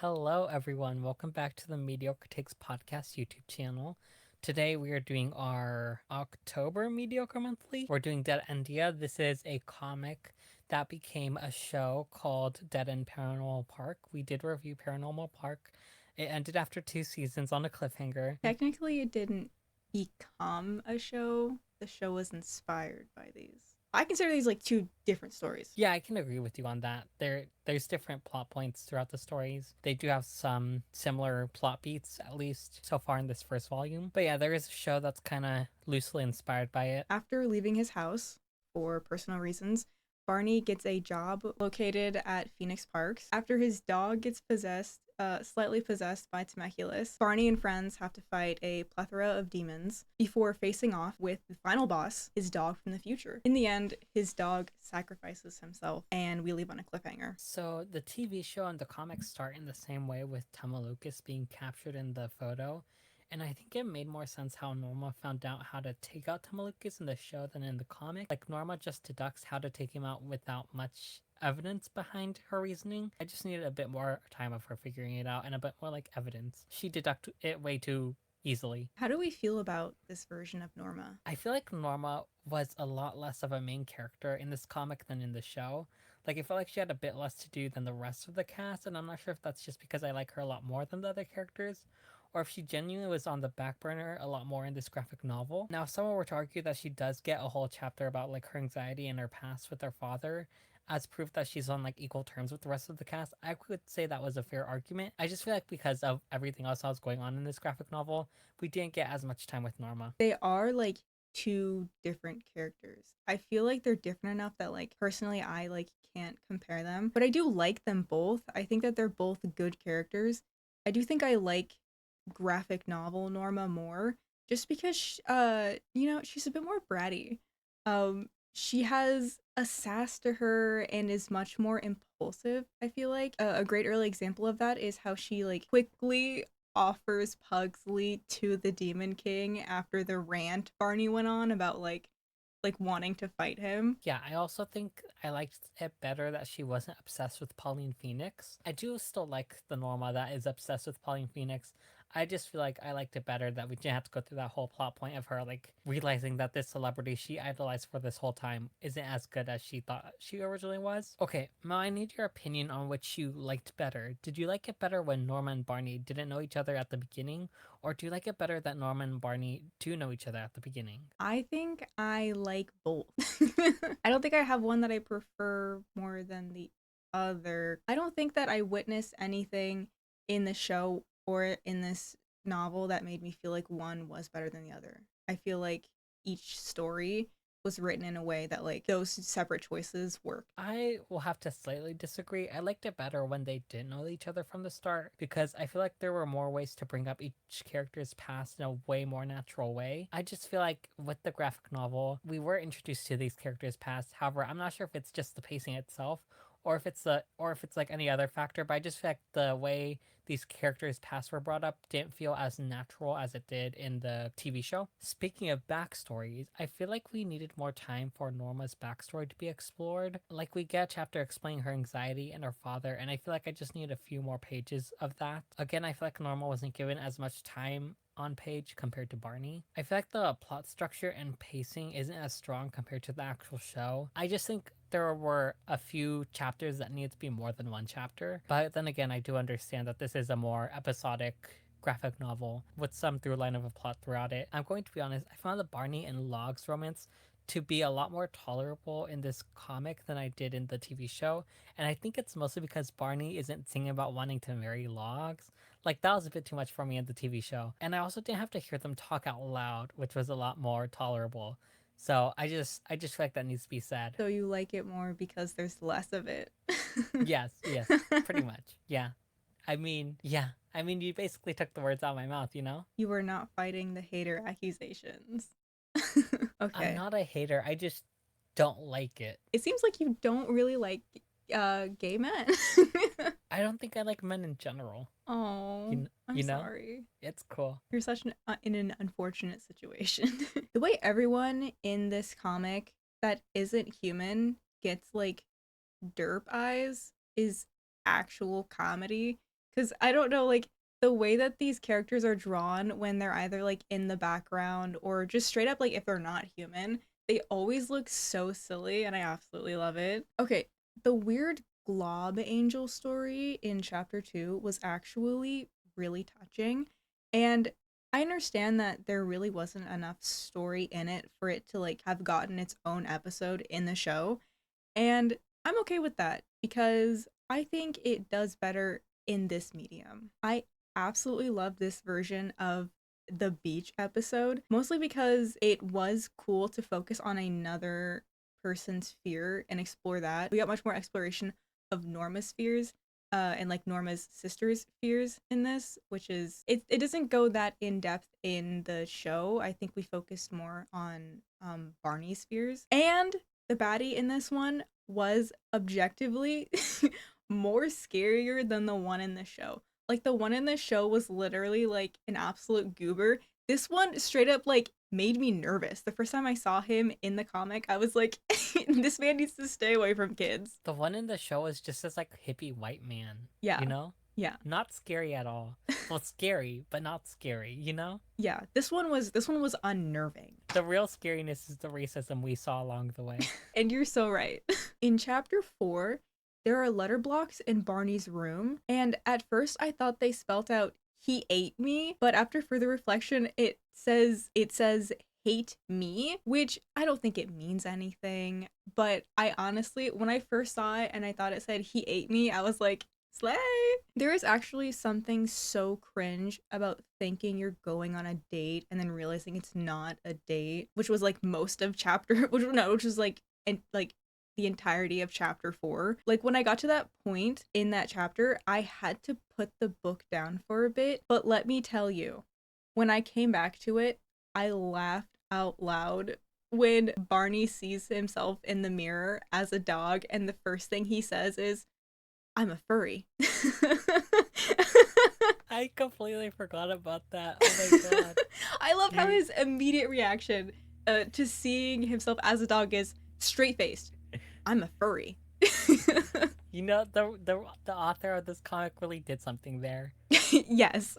Hello, everyone. Welcome back to the Mediocre Takes Podcast YouTube channel. Today we are doing our October Mediocre Monthly. We're doing DeadEndia. This is a comic that became a show called Dead End Paranormal Park. We did review Paranormal Park. It ended after 2 seasons on a cliffhanger. Technically, it didn't become a show. The show was inspired by these. I consider these like two different stories. Yeah, I can agree with you on that. There's different plot points throughout the stories. They do have some similar plot beats, at least so far in this first volume. But yeah, there is a show that's kind of loosely inspired by it. After leaving his house for personal reasons, Barney gets a job located at Phoenix Parks. After his dog gets slightly possessed by Temecula's, Barney and friends have to fight a plethora of demons before facing off with the final boss, his dog from the future. In the end, his dog sacrifices himself, and we leave on a cliffhanger. So the TV show and the comics start in the same way with Lucas being captured in the photo. And I think it made more sense how Norma found out how to take out Lucas in the show than in the comic. Like Norma just deducts how to take him out without much evidence behind her reasoning. I just needed a bit more time of her figuring it out and a bit more like evidence. She deducted it way too easily. How do we feel about this version of Norma? I feel like Norma was a lot less of a main character in this comic than in the show. Like, I felt like she had a bit less to do than the rest of the cast, and I'm not sure if that's just because I like her a lot more than the other characters, or if she genuinely was on the back burner a lot more in this graphic novel. Now, if someone were to argue that she does get a whole chapter about, like, her anxiety and her past with her father, as proof that she's on, like, equal terms with the rest of the cast, I could say that was a fair argument. I just feel like because of everything else that was going on in this graphic novel, we didn't get as much time with Norma. They are like two different characters. I feel like they're different enough that like personally I like can't compare them, but I do like them both. I think that they're both good characters. I do think I like graphic novel Norma more just because she's a bit more bratty. She has a sass to her and is much more impulsive. I feel like a great early example of that is how she like quickly offers Pugsley to the Demon King after the rant Barney went on about like wanting to fight him. Yeah, I also think I liked it better that she wasn't obsessed with Pauline Phoenix. I do still like the Norma that is obsessed with Pauline Phoenix. I just feel like I liked it better that we didn't have to go through that whole plot point of her like realizing that this celebrity she idolized for this whole time isn't as good as she thought she originally was. Okay, Mel, I need your opinion on which you liked better. Did you like it better when Norma and Barney didn't know each other at the beginning, or do you like it better that Norma and Barney do know each other at the beginning? I think I like both. I don't think I have one that I prefer more than the other. I don't think that I witnessed anything in the show or in this novel that made me feel like one was better than the other. I feel like each story was written in a way that like those separate choices work. I will have to slightly disagree. I liked it better when they didn't know each other from the start because I feel like there were more ways to bring up each character's past in a way more natural way. I just feel like with the graphic novel, we were introduced to these characters' past. However, I'm not sure if it's just the pacing itself or if it's like any other factor, but I just feel like the way these characters' past were brought up didn't feel as natural as it did in the TV show. Speaking of backstories, I feel like we needed more time for Norma's backstory to be explored. Like we get a chapter explaining her anxiety and her father, and I feel like I just need a few more pages of that. Again, I feel like Norma wasn't given as much time on page compared to Barney. I feel like the plot structure and pacing isn't as strong compared to the actual show. I just think there were a few chapters that needed to be more than one chapter. But then again, I do understand that this is a more episodic graphic novel with some through line of a plot throughout it. I'm going to be honest, I found the Barney and Logs romance to be a lot more tolerable in this comic than I did in the TV show. And I think it's mostly because Barney isn't singing about wanting to marry Logs. Like that was a bit too much for me in the TV show. And I also didn't have to hear them talk out loud, which was a lot more tolerable. So I just feel like that needs to be said. So you like it more because there's less of it. Yes, yes, pretty much. Yeah. Yeah. You basically took the words out of my mouth, you know? You were not fighting the hater accusations. I'm Okay. not a hater. I just don't like it. It seems like you don't really like gay men. I don't think I like men in general. Oh, I'm You know? sorry. It's cool. You're such an in an unfortunate situation. The way everyone in this comic that isn't human gets like derp eyes is actual comedy. Because I don't know, like, the way that these characters are drawn when they're either like in the background or just straight up like if they're not human, they always look so silly and I absolutely love it. Okay, the weird glob angel story in chapter 2 was actually really touching. And I understand that there really wasn't enough story in it for it to like have gotten its own episode in the show. And I'm okay with that because I think it does better in this medium. I absolutely love this version of the beach episode, mostly because it was cool to focus on another person's fear and explore that. We got much more exploration of Norma's fears and like Norma's sister's fears in this, which is it doesn't go that in depth in the show. I think we focused more on Barney's fears. And the baddie in this one was objectively more scarier than the one in the show. Like the one in the show was literally like an absolute goober. This one straight up like made me nervous. The first time I saw him in the comic, I was like, this man needs to stay away from kids. The one in the show is just this like hippie white man, Yeah. you know? Yeah. Not scary at all. Well, scary, but not scary, you know? Yeah. This one was unnerving. The real scariness is the racism we saw along the way. And you're so right. In chapter 4, there are letter blocks in Barney's room, and at first I thought they spelt out he ate me, but after further reflection it says hate me, which I don't think it means anything, but I honestly when I first saw it and I thought it said he ate me, I was like, slay. There is actually something so cringe about thinking you're going on a date and then realizing it's not a date, which was like most of chapter, which was like and like the entirety of chapter 4. Like when I got to that point in that chapter, I had to put the book down for a bit, but let me tell you, when I came back to it, I laughed out loud when Barney sees himself in the mirror as a dog and the first thing he says is, I'm a furry. I completely forgot about that. Oh my god. I love how You his immediate reaction to seeing himself as a dog is straight faced. I'm a furry. you know the author of this comic really did something there. Yes.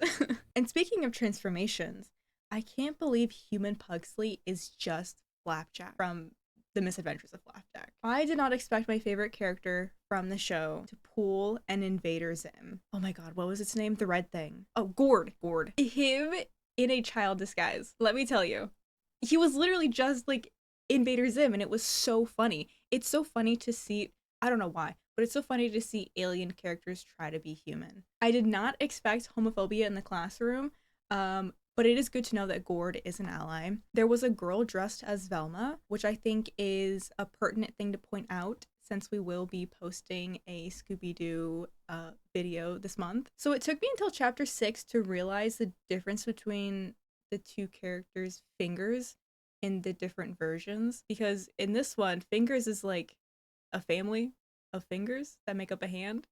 And speaking of transformations, I can't believe human Pugsley is just Flapjack from The Misadventures of Flapjack. I did not expect my favorite character from the show to pull an Invader Zim. Oh my god, what was its name? The red thing. Oh, Gord. Gord. Him in a child disguise. Let me tell you. He was literally just like Invader Zim, and it was so funny. It's so funny to see, I don't know why, but it's so funny to see alien characters try to be human. I did not expect homophobia in the classroom, but it is good to know that Gord is an ally. There was a girl dressed as Velma, which I think is a pertinent thing to point out since we will be posting a Scooby-Doo video this month. So it took me until chapter 6 to realize the difference between the two characters' fingers in the different versions, because in this one, fingers is like a family of fingers that make up a hand,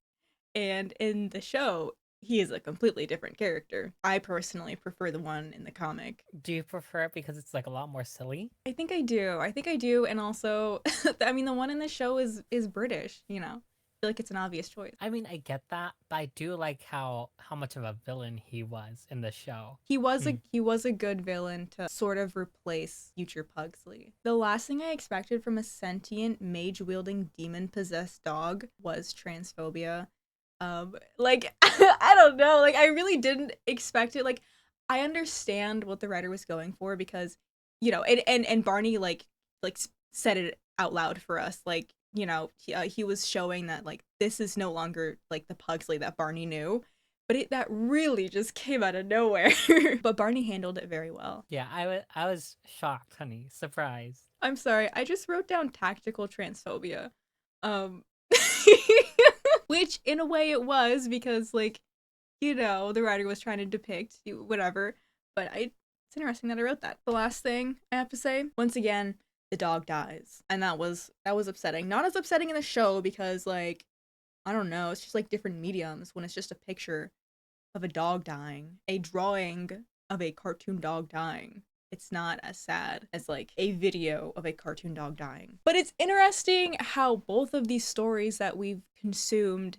and in the show he is a completely different character. I personally prefer the one in the comic. Do you prefer it because it's like a lot more silly? I think I do, and also I mean the one in the show is British, you know. I feel like it's an obvious choice. I mean, I get that, but I do like how much of a villain he was in the show. He was a good villain to sort of replace future Pugsley. The last thing I expected from a sentient mage wielding demon possessed dog was transphobia. Like I don't know, like I really didn't expect it. Like I understand what the writer was going for because you know, and Barney like said it out loud for us, like you know he was showing that like this is no longer like the Pugsley that Barney knew, but that really just came out of nowhere. But Barney handled it very well. Yeah, I was shocked, honey. Surprised. I'm sorry, I just wrote down tactical transphobia. Um which in a way it was because like you know the writer was trying to depict whatever, but it's interesting that I wrote that. The last thing I have to say, once again, the dog dies, and that was upsetting. Not as upsetting in the show because like I don't know, it's just like different mediums when it's just a picture of a dog dying, a drawing of a cartoon dog dying. It's not as sad as like a video of a cartoon dog dying. But it's interesting how both of these stories that we've consumed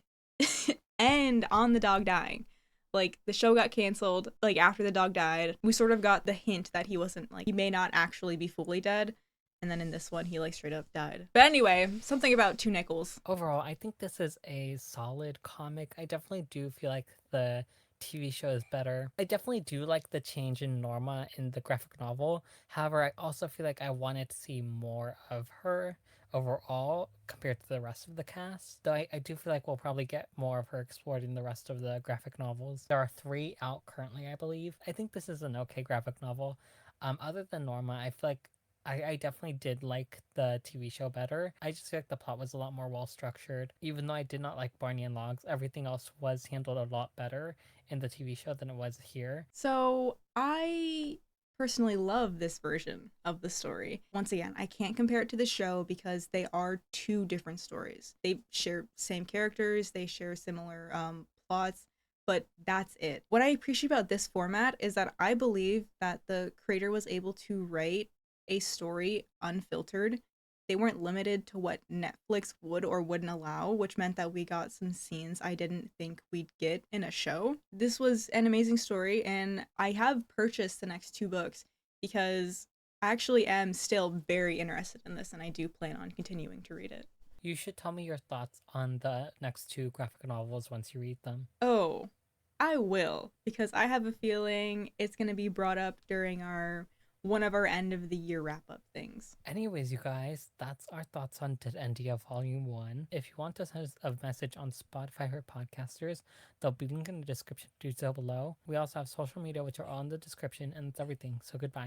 end on the dog dying. Like the show got canceled like after the dog died. We sort of got the hint that he wasn't like he may not actually be fully dead. And then in this one he like straight up died. But anyway, something about two nickels. Overall, I think this is a solid comic. I definitely do feel like the TV show is better. I definitely do like the change in Norma in the graphic novel. However, I also feel like I wanted to see more of her overall compared to the rest of the cast. Though I do feel like we'll probably get more of her explored in the rest of the graphic novels. There are 3 out currently, I believe. I think this is an okay graphic novel. Other than Norma, I feel like I definitely did like the TV show better. I just feel like the plot was a lot more well structured. Even though I did not like Barney and Logs, everything else was handled a lot better in the TV show than it was here. So I personally love this version of the story. Once again, I can't compare it to the show because they are two different stories. They share same characters, they share similar plots, but that's it. What I appreciate about this format is that I believe that the creator was able to write a story unfiltered. They weren't limited to what Netflix would or wouldn't allow, which meant that we got some scenes I didn't think we'd get in a show. This was an amazing story, and I have purchased the next 2 books because I actually am still very interested in this, and I do plan on continuing to read it. You should tell me your thoughts on the next 2 graphic novels once you read them. Oh, I will, because I have a feeling it's going to be brought up during our one of our end of the year wrap up things. Anyways, you guys, that's our thoughts on DeadEndia Volume 1. If you want to send us a message on Spotify for podcasters, there'll be a link in the description, do so below. We also have social media, which are all in the description, and that's everything. So goodbye.